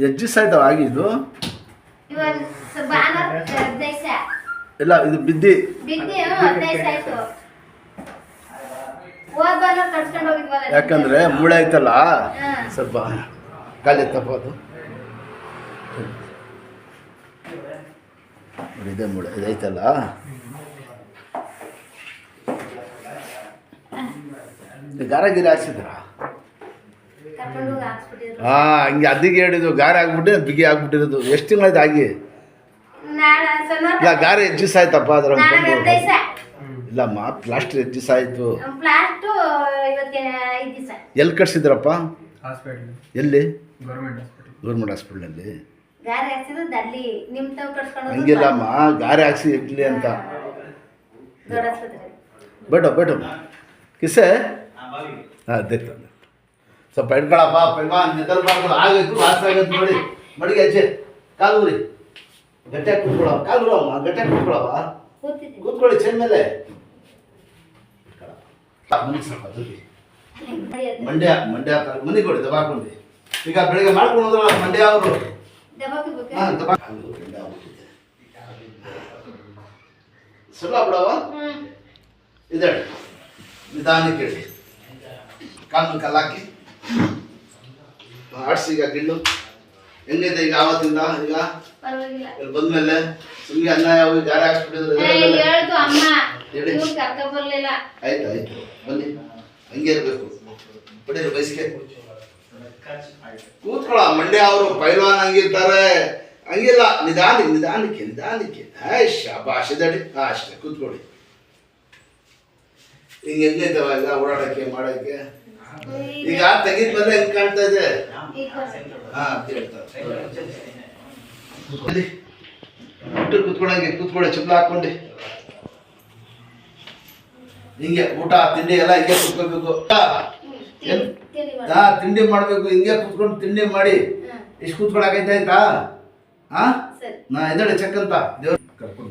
ಎಷ್ಟು ದಿವಸ ಆಯ್ತವ ಆಗಿದ್ದು? ಇಲ್ಲ ಇದು ಬಿದ್ದಿ ಯಾಕಂದ್ರೆ ಮೂಳೆ ಐತಲ್ಲ ಸ್ವಲ್ಪ ಕಾಲು ಎತ್ತಪ್ಪದು ಇದೆ ಮೂಳೆ ಇದೈತಲ್ಲ ಗಾರ ಗಿರಿ ಹಾಕ್ಸಿದ್ರ ಹಂಗೆ ಅದಕ್ಕೆ ಹೇಳಿದ್ದು ಗಾರೆ ಆಗ್ಬಿಟ್ಟು ಬಿಗಿ ಆಗ್ಬಿಟ್ಟಿರೋದು ಎಷ್ಟು ತಿಂಗಳಾಯ್ತು ಆಗಿ? ಇಲ್ಲ ಗಾರೆ ಎಷ್ಟು ದಿವಸ ಆಯ್ತಪ್ಪ ಅದ್ರ ಇಲ್ಲಮ್ಮ ಪ್ಲಾಸ್ಟರ್ ಎಷ್ಟು ದಿವಸ ಆಯ್ತು? ಎಲ್ಲಿ ಕಟ್ಸಿದ್ರಪ್ಪ? ಎಲ್ಲಿ? ಗೌರ್ಮೆಂಟ್ ಹಾಸ್ಪಿಟ್ಲಲ್ಲಿ. ಹಂಗಿಲ್ಲಮ್ಮ ಗಾರೆ ಹಾಕ್ಸಿ ಇಡ್ಲಿ ಅಂತ ಬೇಡ ಕಿಸೆ ಹಾಂ ದೇख ಸ್ವಲ್ಪ ಇಟ್ಕೊಳಪ್ಪ ನಿದರ್ಬಾರ್ದು ಆಗೈತು ವಾಸ ಆಗೈತೆ ನೋಡಿ ಮಡಿಗೆ ಹಚ್ಚೆ ಕಾಲು ಉರಿ ಗಟ್ಟಿಯಾಗಿ ಕೂತ್ಕೊಳವ ಕಾಲು ಉರಮ್ಮ ಗಟ್ಟಿಯಾಗಿ ಕೂತ್ಕೊಳವ ಕೂತ್ಕೊಳ್ಳಿ ಚೇನ್ ಮೇಲೆ ಮಂಡ್ಯ ಮನೆ ಕೊಡಿ ದಬಾಕೊಂಡು ಈಗ ಬೆಳಿಗ್ಗೆ ಮಾಡ್ಕೊಂಡು ಹೋದ್ರಲ್ಲ ಮಂಡ್ಯ ಅವರು ಸುಳ್ಳ ಬಿಡವ ಇದೆ ನಿಧಾನಕ್ಕೆ ಹೇಳಿ ಕಾಲು ಕಲ್ಲಾಕಿ ಆಡ್ಸಿಗ ಗಿಣ್ಣು ಹೆಂಗೈತೆ ಈಗ ಆವತ್ತಿಂದ ಈಗ ಬಂದ್ಮೇಲೆ ಸುಮ್ಗೆ ಅನ್ನ ಯಾವ ಗಾರೆ ಹಾಕ್ಸ್ಬಿಟ್ಟಿದ್ರೆ ಆಯ್ತು ಬನ್ನಿ ಹಂಗೆ ಇರ್ಬೇಕು ಬಿಡಿರು ಬಯಸಿಗೆ ಕೂತ್ಕೊಳ ಮಂಡ್ಯ ಅವರು ಪೈಲ್ವಾನ್ ಹಂಗಿರ್ತಾರೆ ಹಂಗಿಲ್ಲ ನಿಧಾನಕ್ಕೆ ಶಾಬಾಷ್ ಇದಡಿ ಅಷ್ಟೇ ಕೂತ್ಕೊಳ್ಳಿ ಹಿಂಗೆ ಹೆಂಗೈತವ ಎಲ್ಲ ಓಡಾಡಕ್ಕೆ ಮಾಡಕ್ಕೆ ಈಗ ತೆಗಿದ್ಮೇಲೆ ಹೆಂಗ್ ಕಾಣ್ತಾ ಇದೆ ಕೂತ್ಕೊಳ್ಳಿ ಚಪ್ಪಲ ಹಾಕೊಂಡಿ ಹಿಂಗೆ ಊಟ ತಿಂಡಿ ಎಲ್ಲ ಹಿಂಗೆ ಕೂತ್ಕೋಬೇಕು ತಿಂಡಿ ಮಾಡ್ಬೇಕು ಹಿಂಗೆ ಕೂತ್ಕೊಂಡು ತಿಂಡಿ ಮಾಡಿ ಇಷ್ಟು ಕೂತ್ಕೊಳಕೈತೆ ಆಯ್ತಾ ನಾ ಎದಡೆ ಚೆಕ್ ಅಂತ ದೇವ್ರ ಕರ್ಕೊಂಡು